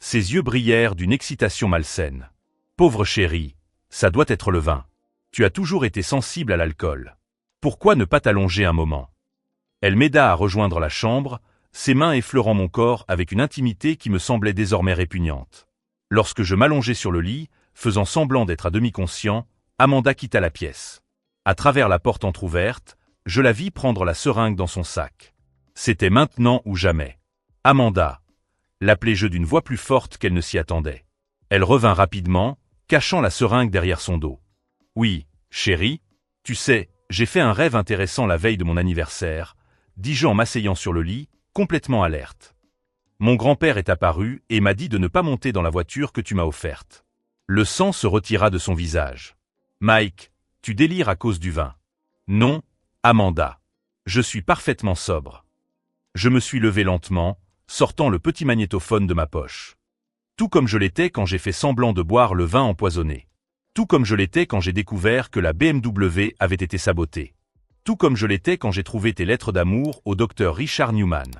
Ses yeux brillèrent d'une excitation malsaine. « Pauvre chérie, ça doit être le vin. Tu as toujours été sensible à l'alcool. Pourquoi ne pas t'allonger un moment ?» Elle m'aida à rejoindre la chambre, ses mains effleurant mon corps avec une intimité qui me semblait désormais répugnante. Lorsque je m'allongeai sur le lit, faisant semblant d'être à demi conscient, Amanda quitta la pièce. À travers la porte entr'ouverte, je la vis prendre la seringue dans son sac. C'était maintenant ou jamais. « Amanda !» l'appelai-je d'une voix plus forte qu'elle ne s'y attendait. Elle revint rapidement, cachant la seringue derrière son dos. « Oui, chérie, tu sais, j'ai fait un rêve intéressant la veille de mon anniversaire, » dis-je en m'asseyant sur le lit, complètement alerte. Mon grand-père est apparu et m'a dit de ne pas monter dans la voiture que tu m'as offerte. Le sang se retira de son visage. « Mike, tu délires à cause du vin. »« Non, Amanda. Je suis parfaitement sobre. » Je me suis levé lentement, sortant le petit magnétophone de ma poche. Tout comme je l'étais quand j'ai fait semblant de boire le vin empoisonné. Tout comme je l'étais quand j'ai découvert que la BMW avait été sabotée. Tout comme je l'étais quand j'ai trouvé tes lettres d'amour au docteur Richard Newman.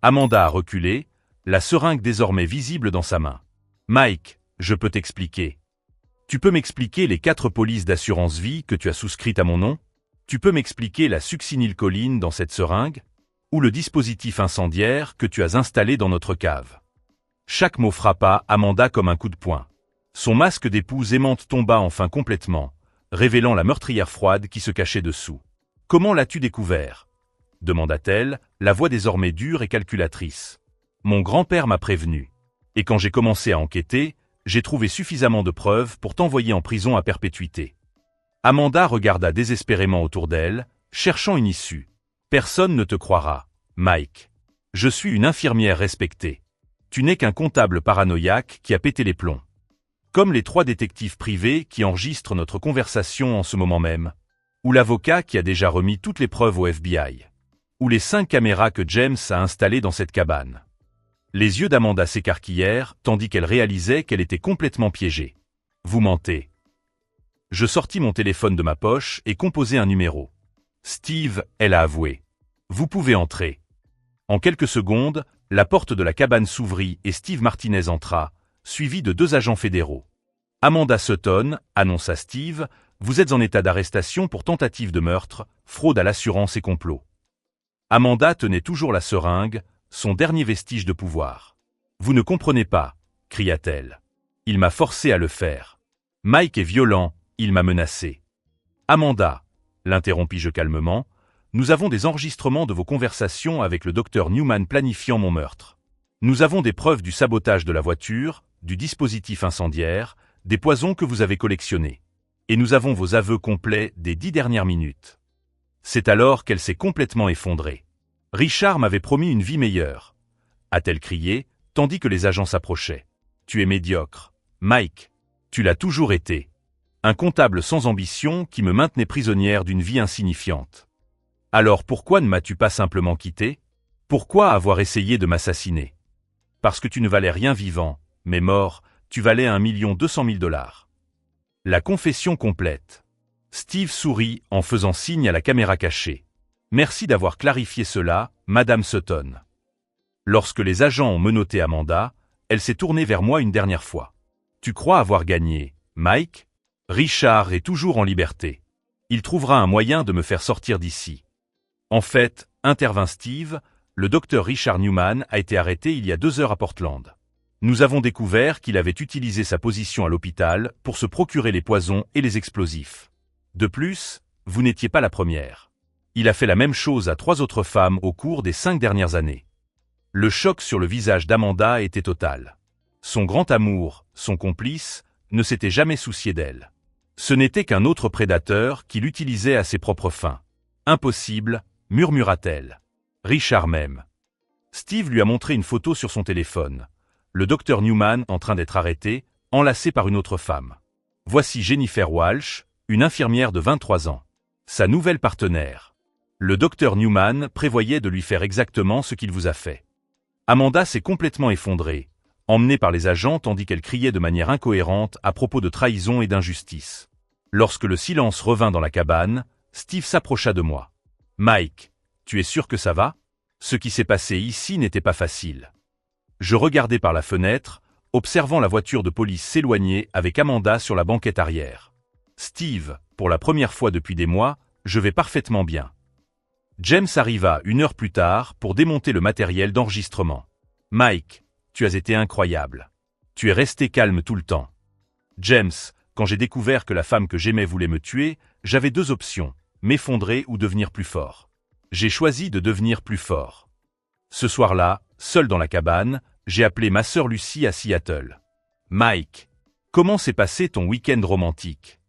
Amanda a reculé, la seringue désormais visible dans sa main. « Mike, je peux t'expliquer. Tu peux m'expliquer les 4 polices d'assurance vie que tu as souscrites à mon nom? Tu peux m'expliquer la succinylcholine dans cette seringue? Ou le dispositif incendiaire que tu as installé dans notre cave? » Chaque mot frappa Amanda comme un coup de poing. Son masque d'épouse aimante tomba enfin complètement, révélant la meurtrière froide qui se cachait dessous. « Comment l'as-tu découvert ?» demanda-t-elle, la voix désormais dure et calculatrice. « Mon grand-père m'a prévenu. Et quand j'ai commencé à enquêter, j'ai trouvé suffisamment de preuves pour t'envoyer en prison à perpétuité. » Amanda regarda désespérément autour d'elle, cherchant une issue. « Personne ne te croira, Mike. Je suis une infirmière respectée. Tu n'es qu'un comptable paranoïaque qui a pété les plombs. Comme les 3 détectives privés qui enregistrent notre conversation en ce moment même. Ou l'avocat qui a déjà remis toutes les preuves au FBI. Ou les 5 caméras que James a installées dans cette cabane. » Les yeux d'Amanda s'écarquillèrent, tandis qu'elle réalisait qu'elle était complètement piégée. « Vous mentez. » Je sortis mon téléphone de ma poche et composai un numéro. « Steve, elle a avoué. Vous pouvez entrer. » En quelques secondes, la porte de la cabane s'ouvrit et Steve Martinez entra, suivi de 2 agents fédéraux. « Amanda Sutton, » annonça Steve, « vous êtes en état d'arrestation pour tentative de meurtre, fraude à l'assurance et complot. » Amanda tenait toujours la seringue, son dernier vestige de pouvoir. « Vous ne comprenez pas, » cria-t-elle. « Il m'a forcé à le faire. Mike est violent, il m'a menacé. »« Amanda, » l'interrompis-je calmement, « nous avons des enregistrements de vos conversations avec le docteur Newman planifiant mon meurtre. Nous avons des preuves du sabotage de la voiture, du dispositif incendiaire, des poisons que vous avez collectionnés. Et nous avons vos aveux complets des 10 dernières minutes. » C'est alors qu'elle s'est complètement effondrée. Richard m'avait promis une vie meilleure, a-t-elle crié, tandis que les agents s'approchaient. Tu es médiocre, Mike. Tu l'as toujours été. Un comptable sans ambition qui me maintenait prisonnière d'une vie insignifiante. Alors pourquoi ne m'as-tu pas simplement quitté? Pourquoi avoir essayé de m'assassiner? Parce que tu ne valais rien vivant, mais mort, tu valais 1 200 000 $. La confession complète. Steve sourit en faisant signe à la caméra cachée. Merci d'avoir clarifié cela, Madame Sutton. Lorsque les agents ont menotté Amanda, elle s'est tournée vers moi une dernière fois. Tu crois avoir gagné, Mike? Richard est toujours en liberté. Il trouvera un moyen de me faire sortir d'ici. En fait, intervint Steve, le docteur Richard Newman a été arrêté il y a 2 heures à Portland. Nous avons découvert qu'il avait utilisé sa position à l'hôpital pour se procurer les poisons et les explosifs. De plus, vous n'étiez pas la première. Il a fait la même chose à 3 autres femmes au cours des 5 dernières années. Le choc sur le visage d'Amanda était total. Son grand amour, son complice, ne s'était jamais soucié d'elle. Ce n'était qu'un autre prédateur qui l'utilisait à ses propres fins. Impossible, murmura-t-elle. Richard m'aime. Steve lui a montré une photo sur son téléphone. Le docteur Newman en train d'être arrêté, enlacé par une autre femme. Voici Jennifer Walsh, une infirmière de 23 ans. Sa nouvelle partenaire. Le docteur Newman prévoyait de lui faire exactement ce qu'il vous a fait. Amanda s'est complètement effondrée, emmenée par les agents tandis qu'elle criait de manière incohérente à propos de trahison et d'injustice. Lorsque le silence revint dans la cabane, Steve s'approcha de moi. « Mike, tu es sûr que ça va? Ce qui s'est passé ici n'était pas facile. » Je regardais par la fenêtre, observant la voiture de police s'éloigner avec Amanda sur la banquette arrière. « Steve, pour la première fois depuis des mois, je vais parfaitement bien. » James arriva 1 heure plus tard pour démonter le matériel d'enregistrement. « Mike, tu as été incroyable. Tu es resté calme tout le temps. » James, quand j'ai découvert que la femme que j'aimais voulait me tuer, j'avais 2 options, m'effondrer ou devenir plus fort. J'ai choisi de devenir plus fort. Ce soir-là, seul dans la cabane, j'ai appelé ma sœur Lucie à Seattle. « Mike, comment s'est passé ton week-end romantique? »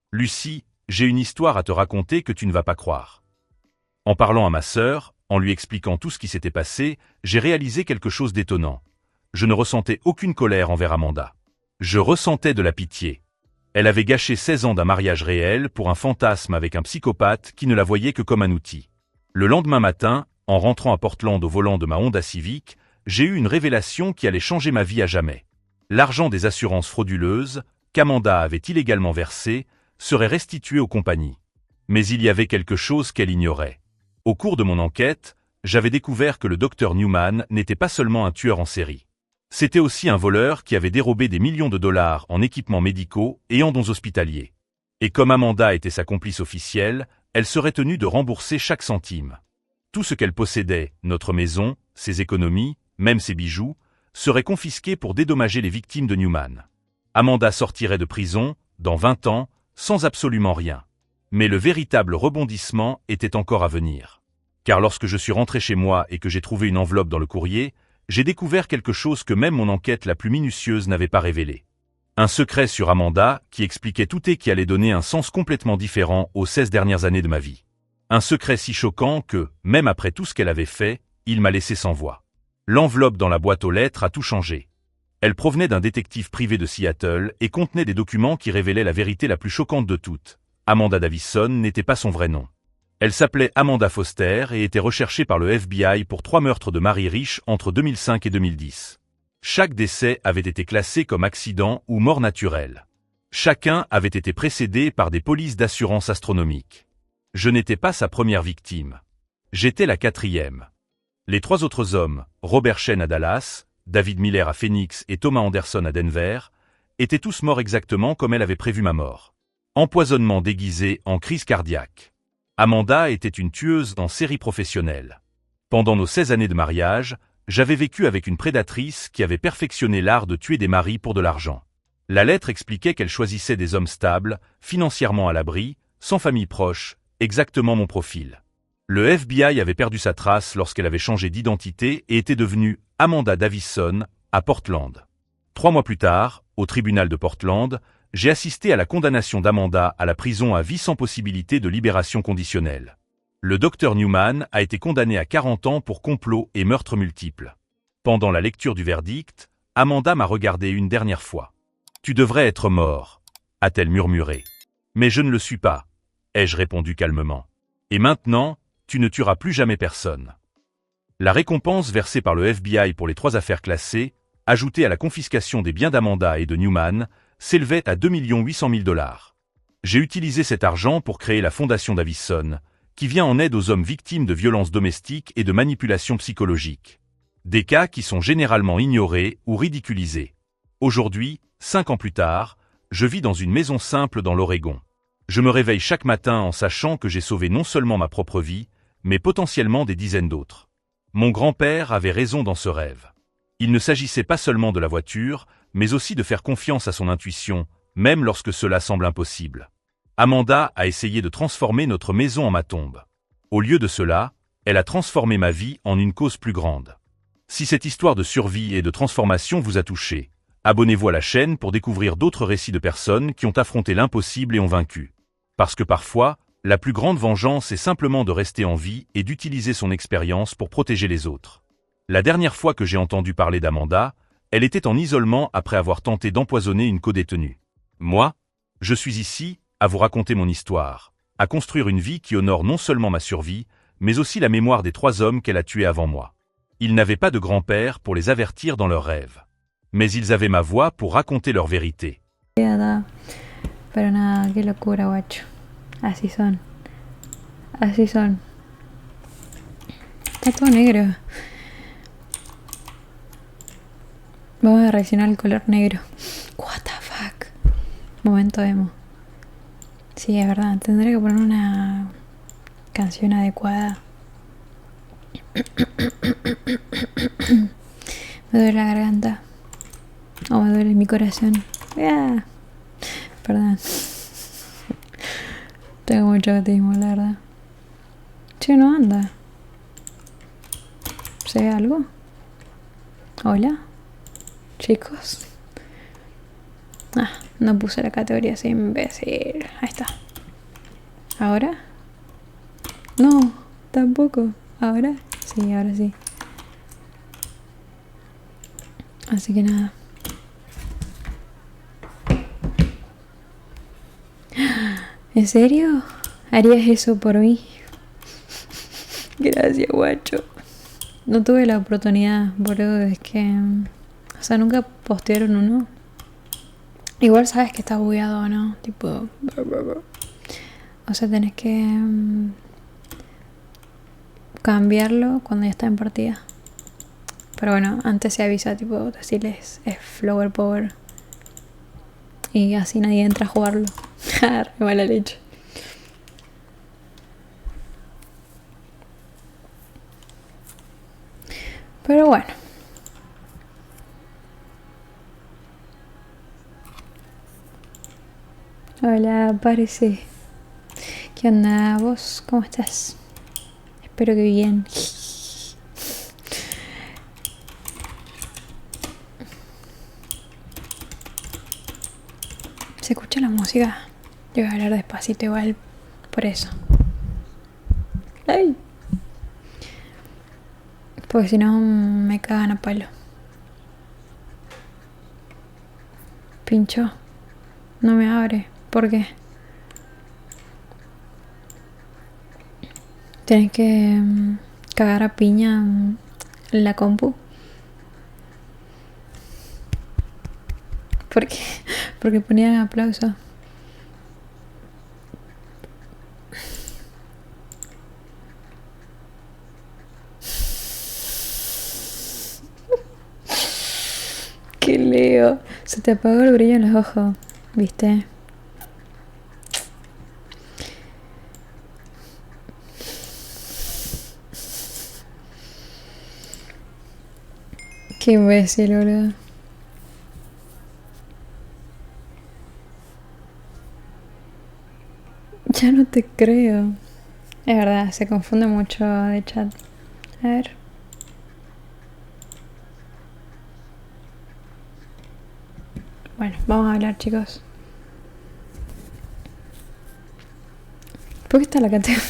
« Lucie, j'ai une histoire à te raconter que tu ne vas pas croire. » En parlant à ma sœur, en lui expliquant tout ce qui s'était passé, j'ai réalisé quelque chose d'étonnant. Je ne ressentais aucune colère envers Amanda. Je ressentais de la pitié. Elle avait gâché 16 ans d'un mariage réel pour un fantasme avec un psychopathe qui ne la voyait que comme un outil. Le lendemain matin, en rentrant à Portland au volant de ma Honda Civic, j'ai eu une révélation qui allait changer ma vie à jamais. L'argent des assurances frauduleuses, qu'Amanda avait illégalement versé, serait restitué aux compagnies. Mais il y avait quelque chose qu'elle ignorait. Au cours de mon enquête, j'avais découvert que le docteur Newman n'était pas seulement un tueur en série. C'était aussi un voleur qui avait dérobé des millions de dollars en équipements médicaux et en dons hospitaliers. Et comme Amanda était sa complice officielle, elle serait tenue de rembourser chaque centime. Tout ce qu'elle possédait, notre maison, ses économies, même ses bijoux, serait confisqué pour dédommager les victimes de Newman. Amanda sortirait de prison, dans 20 ans, sans absolument rien. Mais le véritable rebondissement était encore à venir. Car lorsque je suis rentré chez moi et que j'ai trouvé une enveloppe dans le courrier, j'ai découvert quelque chose que même mon enquête la plus minutieuse n'avait pas révélé. Un secret sur Amanda qui expliquait tout et qui allait donner un sens complètement différent aux 16 dernières années de ma vie. Un secret si choquant que, même après tout ce qu'elle avait fait, il m'a laissé sans voix. L'enveloppe dans la boîte aux lettres a tout changé. Elle provenait d'un détective privé de Seattle et contenait des documents qui révélaient la vérité la plus choquante de toutes. Amanda Davison n'était pas son vrai nom. Elle s'appelait Amanda Foster et était recherchée par le FBI pour 3 meurtres de maris riches entre 2005 et 2010. Chaque décès avait été classé comme accident ou mort naturelle. Chacun avait été précédé par des polices d'assurance astronomiques. Je n'étais pas sa première victime. J'étais la 4e. Les 3 autres hommes, Robert Shen à Dallas, David Miller à Phoenix et Thomas Anderson à Denver, étaient tous morts exactement comme elle avait prévu ma mort. Empoisonnement déguisé en crise cardiaque. Amanda était une tueuse en série professionnelle. Pendant nos 16 années de mariage, j'avais vécu avec une prédatrice qui avait perfectionné l'art de tuer des maris pour de l'argent. La lettre expliquait qu'elle choisissait des hommes stables, financièrement à l'abri, sans famille proche, exactement mon profil. Le FBI avait perdu sa trace lorsqu'elle avait changé d'identité et était devenue Amanda Davison à Portland. 3 mois plus tard, au tribunal de Portland, j'ai assisté à la condamnation d'Amanda à la prison à vie sans possibilité de libération conditionnelle. Le docteur Newman a été condamné à 40 ans pour complot et meurtres multiples. Pendant la lecture du verdict, Amanda m'a regardé une dernière fois. « Tu devrais être mort », a-t-elle murmuré. « Mais je ne le suis pas », ai-je répondu calmement. « Et maintenant, tu ne tueras plus jamais personne. » La récompense versée par le FBI pour les 3 affaires classées, ajoutée à la confiscation des biens d'Amanda et de Newman, s'élevait à 2 800 000 $. J'ai utilisé cet argent pour créer la Fondation Davison, qui vient en aide aux hommes victimes de violences domestiques et de manipulations psychologiques. Des cas qui sont généralement ignorés ou ridiculisés. Aujourd'hui, 5 ans plus tard, je vis dans une maison simple dans l'Oregon. Je me réveille chaque matin en sachant que j'ai sauvé non seulement ma propre vie, mais potentiellement des dizaines d'autres. Mon grand-père avait raison dans ce rêve. Il ne s'agissait pas seulement de la voiture, mais aussi de faire confiance à son intuition, même lorsque cela semble impossible. Amanda a essayé de transformer notre maison en ma tombe. Au lieu de cela, elle a transformé ma vie en une cause plus grande. Si cette histoire de survie et de transformation vous a touché, abonnez-vous à la chaîne pour découvrir d'autres récits de personnes qui ont affronté l'impossible et ont vaincu. Parce que parfois, la plus grande vengeance est simplement de rester en vie et d'utiliser son expérience pour protéger les autres. La dernière fois que j'ai entendu parler d'Amanda, elle était en isolement après avoir tenté d'empoisonner une codétenue. Moi, je suis ici, à vous raconter mon histoire, à construire une vie qui honore non seulement ma survie, mais aussi la mémoire des 3 hommes qu'elle a tués avant moi. Ils n'avaient pas de grand-père pour les avertir dans leurs rêves. Mais ils avaient ma voix pour raconter leur vérité. Pero nada, qué locura, guacho. Así son. Así son. Está todo negro. Vamos a reaccionar al color negro. What the fuck. Momento emo. Sí, es verdad. Tendré que poner una canción adecuada. Me duele la garganta. O me duele mi corazón. Yeah. Perdón. Tengo mucho autismo, la verdad. Che, no anda. ¿Se ve algo? Hola. Chicos. Ah, no puse la categoría, así imbécil. Ahí está. ¿Ahora? No, tampoco. ¿Ahora? Sí, ahora sí. Así que nada. ¿En serio? ¿Harías eso por mí? Gracias, guacho. No tuve la oportunidad, boludo, es que... O sea, nunca postearon uno. Igual sabes que está bugueado, ¿no? Tipo... O sea, tenés que... cambiarlo cuando ya está en partida. Pero bueno, antes se avisa, tipo, decirles es Flower Power. Y así nadie entra a jugarlo. Re mala leche. Pero bueno. Hola, parece. ¿Qué onda? ¿Vos cómo estás? Espero que bien. ¿Se escucha la música? Yo voy a hablar despacito igual por eso. ¡Ay! Porque si no me cagan a palo. Pincho. No me abre. ¿Por qué? Tienes que cagar a piña en la compu. ¿Por qué? Porque ponía aplauso. Qué leo. Se te apagó el brillo en los ojos, ¿viste? Qué imbécil, boludo. Ya no te creo. Es verdad, se confunde mucho de chat. A ver. Bueno, vamos a hablar, chicos. ¿Por qué está la categoría?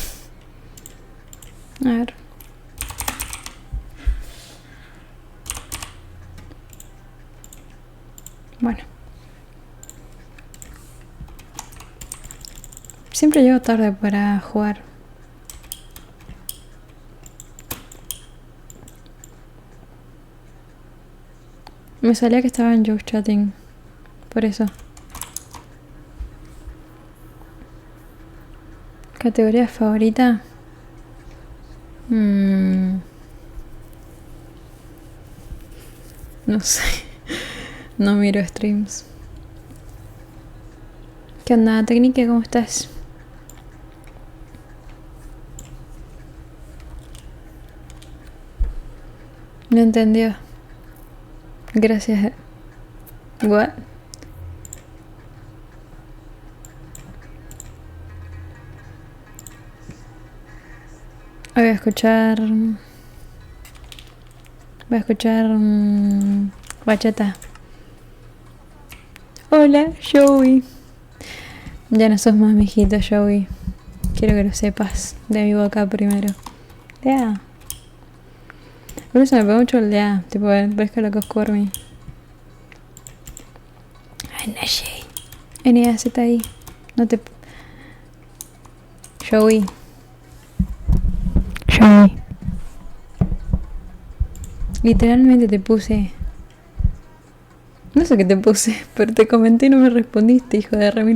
A ver. Bueno. Siempre llego tarde para jugar. Me salía que estaba en Joke Chatting. Por eso. ¿Categoría favorita? No sé. No miro streams. ¿Qué onda, Técnica? ¿Cómo estás? No entendió. Gracias. What? Voy a escuchar. Bachata. Hola, Joey. Ya no sos más mi hijito, Joey. Quiero que lo sepas de mi boca primero. Lea. Por eso me pegó mucho el Lea. Tipo, ves que lo que oscuro a mí. Ay, no sé. N-A-Z-I. No te. Joey. Literalmente te puse. No sé qué te puse, pero te comenté y no me respondiste, hijo de remil